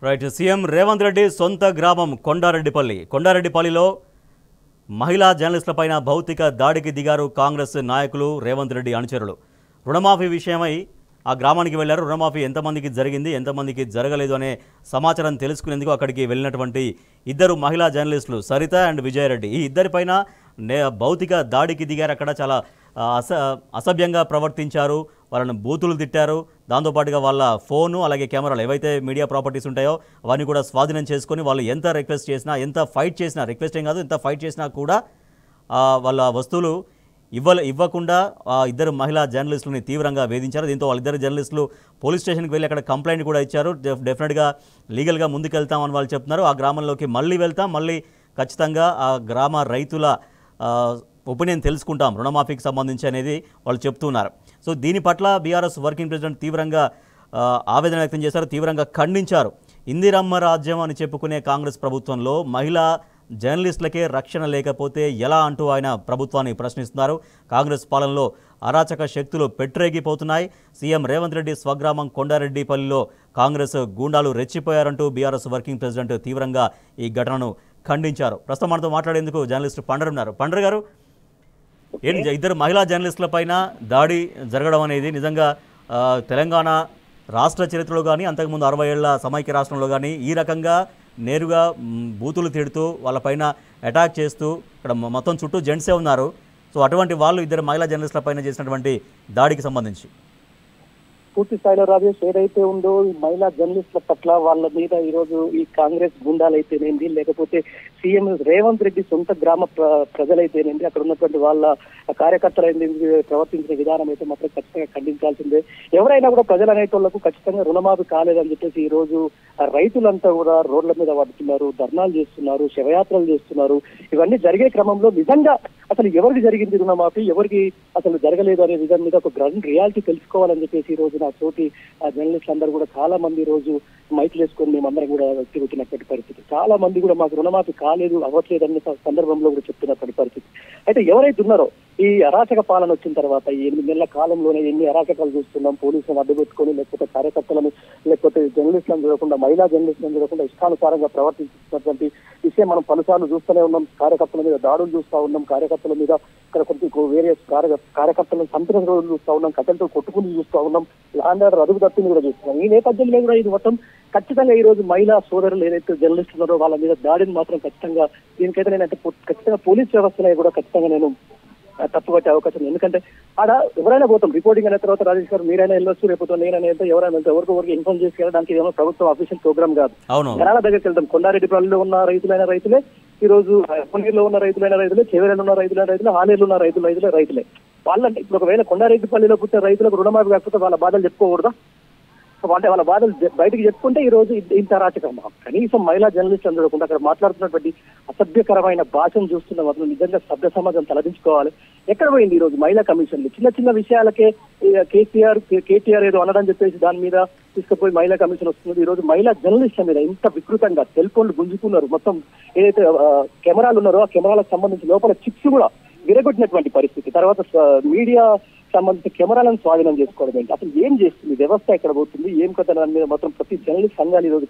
Right. CM Revanth Reddy సొంత గ్రామం కొండారెడ్డిపల్లిలో మహిళా జర్నలిస్టులపైన భౌతిక దాడికి దిగారు కాంగ్రెస్ నాయకులు, రేవంత్ రెడ్డి అనుచరులు. రుణమాఫీ విషయమై ఆ గ్రామానికి వెళ్లారు. రుణమాఫీ ఎంతమందికి జరిగింది, ఎంతమందికి జరగలేదు అనే సమాచారం తెలుసుకునేందుకు అక్కడికి వెళ్ళినటువంటి ఇద్దరు మహిళా జర్నలిస్టులు సరిత అండ్ విజయరెడ్డి, ఈ ఇద్దరిపైన భౌతిక దాడికి దిగారు. అక్కడ చాలా అసభ్యంగా ప్రవర్తించారు, వాళ్ళని బూతులు తిట్టారు. దాంతోపాటుగా వాళ్ళ ఫోను అలాగే కెమెరాలు ఏవైతే మీడియా ప్రాపర్టీస్ ఉంటాయో అవన్నీ కూడా స్వాధీనం చేసుకొని వాళ్ళు ఎంత రిక్వెస్ట్ చేసినా, ఎంత ఫైట్ చేసినా, రిక్వెస్ట్ ఏం కాదు, ఎంత ఫైట్ చేసినా కూడా వాళ్ళ వస్తువులు ఇవ్వకుండా ఇద్దరు మహిళా జర్నలిస్టులని తీవ్రంగా వేధించారు. దీంతో వాళ్ళిద్దరు జర్నలిస్టులు పోలీస్ స్టేషన్కి వెళ్ళి అక్కడ కంప్లైంట్ కూడా ఇచ్చారు. డెఫినెట్గా లీగల్గా ముందుకెళ్తామని వాళ్ళు చెప్తున్నారు. ఆ గ్రామంలోకి మళ్ళీ వెళ్తాం, మళ్ళీ ఖచ్చితంగా ఆ గ్రామ రైతుల ఒపీనియన్ తెలుసుకుంటాం రుణమాఫీకి సంబంధించి అనేది వాళ్ళు చెప్తున్నారు. సో దీని పట్ల బీఆర్ఎస్ వర్కింగ్ ప్రెసిడెంట్ తీవ్రంగా ఆవేదన వ్యక్తం చేశారు, తీవ్రంగా ఖండించారు. ఇందిరమ్మ రాజ్యం అని చెప్పుకునే కాంగ్రెస్ ప్రభుత్వంలో మహిళా జర్నలిస్టులకే రక్షణ లేకపోతే ఎలా అంటూ ఆయన ప్రభుత్వాన్ని ప్రశ్నిస్తున్నారు. కాంగ్రెస్ పాలనలో అరాచక శక్తులు పెట్టరేగిపోతున్నాయి. సీఎం రేవంత్ రెడ్డి స్వగ్రామం కొండారెడ్డిపల్లిలో కాంగ్రెస్ గూండాలు రెచ్చిపోయారంటూ బీఆర్ఎస్ వర్కింగ్ ప్రెసిడెంట్ తీవ్రంగా ఈ ఘటనను ఖండించారు. ప్రస్తుతం మనతో మాట్లాడేందుకు జర్నలిస్ట్ పండర్ ఉన్నారు. పండర్ గారు, ఏంటి ఇద్దరు మహిళా జర్నలిస్టుల పైన దాడి జరగడం అనేది నిజంగా తెలంగాణ రాష్ట్ర చరిత్రలో కానీ అంతకుముందు 60 ఏళ్ల సమైక్య రాష్ట్రంలో కానీ ఈ రకంగా నేరుగా బూతులు తిడుతూ వాళ్ళపైన అటాక్ చేస్తూ ఇక్కడ మొత్తం చుట్టూ జెంట్సే ఉన్నారు. సో అటువంటి వాళ్ళు ఇద్దరు మహిళా జర్నలిస్టుల పైన చేసినటువంటి దాడికి సంబంధించి పూర్తి స్థాయిలో రాజేష్ ఏదైతే ఉందో ఈ మహిళా జర్నలిస్టుల పట్ల వాళ్ళ మీద ఈరోజు ఈ కాంగ్రెస్ గుండాలైతేనేంది, లేకపోతే సీఎం రేవంత్ రెడ్డి సొంత గ్రామ ప్రజలైతేనేంది, అక్కడ ఉన్నటువంటి వాళ్ళ కార్యకర్తలైంది ప్రవర్తించిన విధానం అయితే మాత్రం ఖచ్చితంగా ఖండించాల్సిందే. ఎవరైనా కూడా ప్రజలు అనేటోళ్లకు ఖచ్చితంగా రుణమాఫీ కాలేదని చెప్పేసి ఈ రోజు రైతులంతా కూడా రోడ్ల మీద పడుతున్నారు, ధర్నాలు చేస్తున్నారు, శవయాత్రలు చేస్తున్నారు. ఇవన్నీ జరిగే క్రమంలో నిజంగా అసలు ఎవరికి జరిగింది రుణమాఫీ, ఎవరికి అసలు జరగలేదు అనే విధానం మీద ఒక గ్రౌండ్ రియాలిటీ తెలుసుకోవాలని చెప్పేసి ఈ రోజు నా తోటి జర్నలిస్టులు అందరూ కూడా చాలా మంది ఈ రోజు మైకులు వేసుకొని మేమందరం కూడా తిరుగుతున్నటువంటి పరిస్థితి. చాలా మంది కూడా మాకు రుణమాఫీ కాలేదు, అవ్వట్లేదు అనే సందర్భంలో కూడా చెప్తున్నటువంటి పరిస్థితి. అయితే ఎవరైతే ఉన్నారో ఈ అరాచక పాలన వచ్చిన తర్వాత ఈ 8 నెలల కాలంలోనే ఎన్ని అరాచకాలు చూస్తున్నాం. పోలీసులను అడ్డుపెట్టుకొని లేకపోతే కార్యకర్తలను లేకపోతే జర్నలిస్టులను చూడకుండా, మహిళా జర్నలిస్టులను చూడకుండా ఇష్టానుసారంగా ప్రవర్తించినటువంటి విషయం మనం పలుసార్లు చూస్తూనే ఉన్నాం. కార్యకర్తల మీద దాడులు చూస్తూ ఉన్నాం, కార్యకర్తల మీద ఇక్కడ కొంచెం వేరియస్ కార్యకర్తలను చంపిన రోజులు చూస్తూ ఉన్నాం, కథలతో కొట్టుకుని చూస్తూ ఉన్నాం, ల్యాండ్ ఆర్డర్ అదుపు తప్పిని కూడా చూస్తున్నాం. ఈ నేపథ్యంలో కూడా ఇది మొత్తం ఖచ్చితంగా ఈ రోజు మహిళా సోదరులు ఏదైతే జర్నలిస్టులు ఉన్నారో వాళ్ళ మీద దాడిని మాత్రం ఖచ్చితంగా దీనికైతే నేనంటే ఖచ్చితంగా పోలీస్ వ్యవస్థలో కూడా ఖచ్చితంగా నేను తప్పుపట్టే అవకాశం. ఎందుకంటే ఆడ ఎవరైనా పోతాం రిపోర్టింగ్ అయిన తర్వాత రాజేష్ గారు మీరైనా వెళ్ళొచ్చు, రేపు నేనైనా వెళ్తే ఎవరైనా వెళ్తే ఎవరికి ఇన్ఫార్మ్ చేసి దానికి ఏమో ప్రభుత్వం అఫీషియల్ ప్రోగ్రామ్ కాదు. జనాల దగ్గరికి వెళ్తాం. కొండారెడ్డిపల్లిలో ఉన్న రైతులైన రైతులే, ఈ రోజు పొన్నీరులో ఉన్న రైతులైన రైతులే, చెవేలలో ఉన్న రైతులైన రైతులే, హానేరులో ఉన్న రైతులే. వాళ్ళంటే ఇప్పుడు ఒకవేళ కొండారెడ్డిపల్లిలో పుట్టిన రైతులకు రుణమాఫీ కాకపోతే వాళ్ళ బాధలు చెప్పుకోకూడదా? అంటే వాళ్ళ బాధలు బయటకు చెప్పుకుంటే ఈ రోజు ఇంత అరాచకం. కనీసం మహిళా జర్నలిస్టులు చూడకుండా అక్కడ మాట్లాడుతున్నటువంటి అసభ్యకరమైన భాషను చూస్తున్న మాత్రం నిజంగా సభ్య సమాజం తలదించుకోవాలి. ఎక్కడ పోయింది ఈ రోజు మహిళా కమిషన్లు? చిన్న చిన్న విషయాలకే కేటీఆర్ ఏదో అనడం చెప్పేసి దాని మీద తీసుకుపోయి మహిళా కమిషన్ వస్తుంది. ఈ రోజు మహిళా జర్నలిస్టుల మీద ఇంత వికృతంగా సెల్ ఫోన్లు గుంజుకున్నారు. మొత్తం ఏదైతే కెమెరాలు ఉన్నారో ఆ కెమెరాలకు సంబంధించి లోపల చిప్స్ కూడా విరగొట్టినటువంటి పరిస్థితి. తర్వాత మీడియా సంబంధించిన కెమెరాలను స్వాధీనం చేసుకోవడం ఏంటి? అసలు ఏం చేస్తుంది వ్యవస్థ, ఎక్కడ పోతుంది, ఏం కథ దాని మీద మాత్రం ప్రతి జర్నలిస్ట్ సంఘాలు ఈ రోజు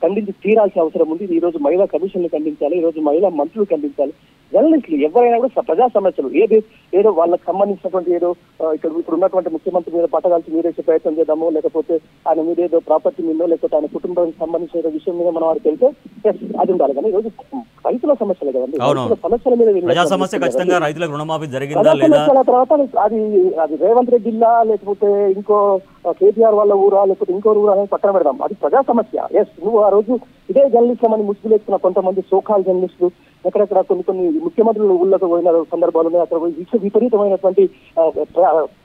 ఖండించి తీరాల్సిన అవసరం ఉంది. ఈ రోజు మహిళా కమిషన్లు ఖండించాలి, ఈ రోజు మహిళా మంత్రులు ఖండించాలి. జర్నలిస్టులు ఎవరైనా కూడా ప్రజా సమస్యలు ఏదో వాళ్ళకి సంబంధించినటువంటి ఏదో ఇప్పుడు ఉన్నటువంటి ముఖ్యమంత్రి మీద పట్టగాల్సి మీరేసే ప్రయత్నం చేద్దామో, లేకపోతే ఆయన మీద ఏదో ప్రాపర్టీ మీద లేకపోతే ఆయన కుటుంబానికి సంబంధించిన విషయం మీద మనం వారికి తెలిస్తే అది ఉండాలి. కానీ ఈ రోజు రైతుల సమస్యలు కదండి, సమస్యల మీద తర్వాత అది రేవంత్ రెడ్డి జిల్లా లేకపోతే ఇంకో కేటీఆర్ వాళ్ళ ఊరా లేకపోతే ఇంకో ఊరా అనేది పక్కన పెడదాం, అది ప్రజా సమస్య. నువ్వు ఆ రోజు ఇదే జర్నలిస్టులు అని ముసుగులేస్తున్న కొంతమంది సోకాల్ జర్నలిస్టులు ఎక్కడెక్కడ కొన్ని ముఖ్యమంత్రులు ఊళ్ళకు పోయిన సందర్భాలు ఉన్నాయి, అక్కడ విపరీతమైనటువంటి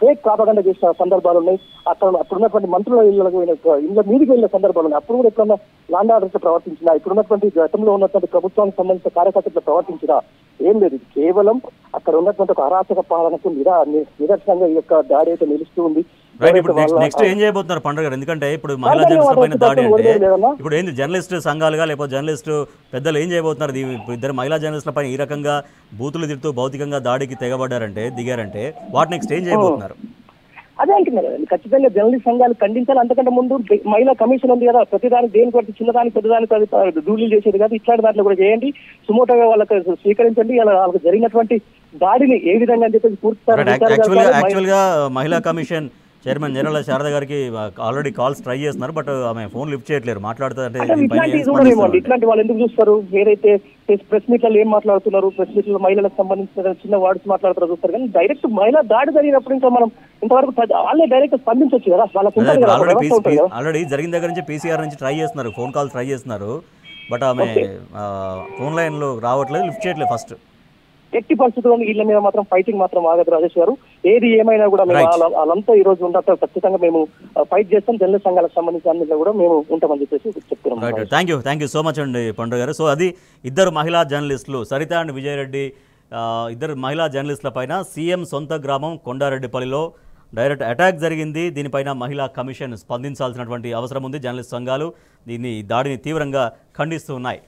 ఫేక్ ప్రాపగండా చేసిన సందర్భాలు ఉన్నాయి, అప్పుడున్నటువంటి మంత్రుల ఇళ్ళ మీదికి వెళ్ళిన సందర్భాలు ఉన్నాయి. అప్పుడు కూడా ఎప్పుడన్నా ల్యాండ్ ఆర్డర్స్ ప్రవర్తించినా, ఇప్పుడున్నటువంటి గతంలో ఉన్నటువంటి ప్రభుత్వానికి సంబంధించిన కార్యకర్తలు ప్రవర్తించినా ఏం లేదు. ఇది కేవలం అక్కడ ఉన్నటువంటి ఒక అరాచక పాలనకు నిదర్శనంగా ఈ యొక్క దాడి అయితే నిలుస్తూ ఉంది. నెక్స్ట్ ఏం చేయబోతున్నారు పండుగ గారు? ఎందుకంటే ఇప్పుడు మహిళా జర్నలిస్టుల పైన దాడి అంటే ఇప్పుడు ఏంది జర్నలిస్ట్ సంఘాలుగా లేకపోతే జర్నలిస్ట్ పెద్దలు ఏం చేయబోతున్నారు? ఇద్దరు మహిళా జర్నలిస్టుల పైన ఈ రకంగా బూతులు తిడుతూ భౌతికంగా దాడికి దిగారంటే వాటి నెక్స్ట్ ఏం చేయబోతున్నారు? అదే అంటున్నారు ఖచ్చితంగా జర్నలిస్ట్ సంఘాలు ఖండించాలి. అంతకంటే ముందు మహిళా కమిషన్ ఉంది కదా, ప్రతిదానికి దేనికి బట్టి చిన్నదానికి పెద్దదానికి రూలీలు చేసేది కాదు, ఇట్లాంటి దాంట్లో కూడా చేయండి, సుమోటోగా వాళ్ళకి స్వీకరించండి, వాళ్ళకి జరిగినటువంటి దాడిని ఏ విధంగా అని చెప్పేసి యాక్చువల్గా మహిళా కమిషన్ చైర్మన్ జనరల్ శారద గారికి ఆల్రెడీ కాల్స్ ట్రై చేస్తున్నారు, బట్ ఆమె ఫోన్ లిఫ్ట్ చేయట్లేరు. మాట్లాడుతుంటే ఇట్లాంటి వాళ్ళు ఎందుకు చూస్తారు? ఏదైతే ప్రెస్ మీట్లలో ఏం మాట్లాడుతున్నారు, ప్రెస్ మీట్లలో మహిళలకు సంబంధించిన చిన్న వర్డ్స్ మాట్లాడుతారో చూస్తారు, కానీ డైరెక్ట్ మహిళా దాడి జరిగినప్పుడు ఇంకా మనం ఇంతవరకు వాళ్ళే డైరెక్ట్ స్పందించవచ్చు కదా, వాళ్ళకి ఆల్రెడీ జరిగిన దగ్గర నుంచి పీసీఆర్ నుంచి ట్రై చేస్తున్నారు, ఫోన్ కాల్స్ ట్రై చేస్తున్నారు, బట్ ఆమె ఫోన్ లైన్లో రావట్లేదు, లిఫ్ట్ చేయట్లేదు. ఫస్ట్ ఎట్టి పరిస్థితుల్లో వీళ్ళ మీద మాత్రం ఫైటింగ్ మాత్రం ఆగదు రాజేష్ గారు. ఏది ఏమైనా కూడా మేము వాళ్ళంతా ఈ రోజు ఉండటం ఖచ్చితంగా మేము ఫైట్ చేస్తాం, జర్నలిస్ట్ సంఘాలకు సంబంధించిన అన్నింటిలో కూడా మేము ఉంటామని చెప్పేసి చెప్తున్నాం. థ్యాంక్ యూ సో మచ్ అండి పండు గారు. సో అది ఇద్దరు మహిళా జర్నలిస్టులు సరిత అండ్ విజయరెడ్డి, ఇద్దరు మహిళా జర్నలిస్టుల పైన సీఎం సొంత గ్రామం కొండారెడ్డిపల్లిలో డైరెక్ట్ అటాక్ జరిగింది. దీనిపైన మహిళా కమిషన్ స్పందించాల్సినటువంటి అవసరం ఉంది. జర్నలిస్ట్ సంఘాలు దాడిని తీవ్రంగా ఖండిస్తూ ఉన్నాయి.